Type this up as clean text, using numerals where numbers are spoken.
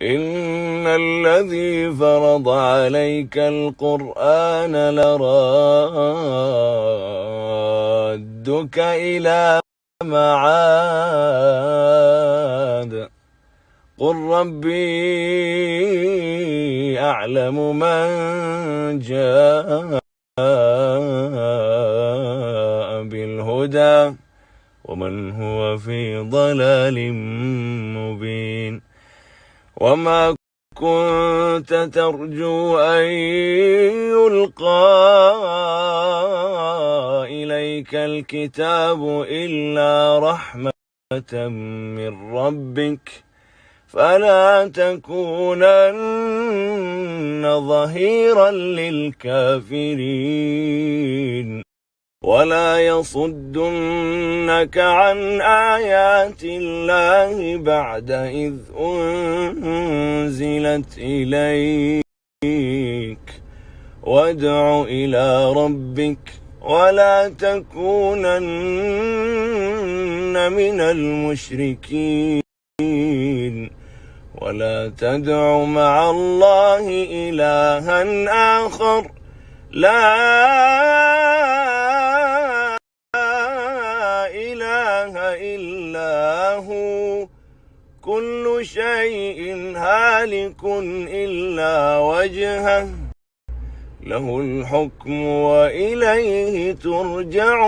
إن الذي فرض عليك القرآن لرادك إلى معاد قل ربي أعلم من جاء بالهدى ومن هو في ضلال مبين وما كنت ترجو أن يلقى إليك الكتاب إلا رحمة من ربك فلا تكونن ظهيرا للكافرين ولا يصدنك عن آيات الله بعد إذ أنزلت إليك وادع إلى ربك ولا تكونن من المشركين ولا تدع مع الله إلها آخر لا إله إلا هو كل شيء هالك إلا وجهه له الحكم وإليه ترجعون.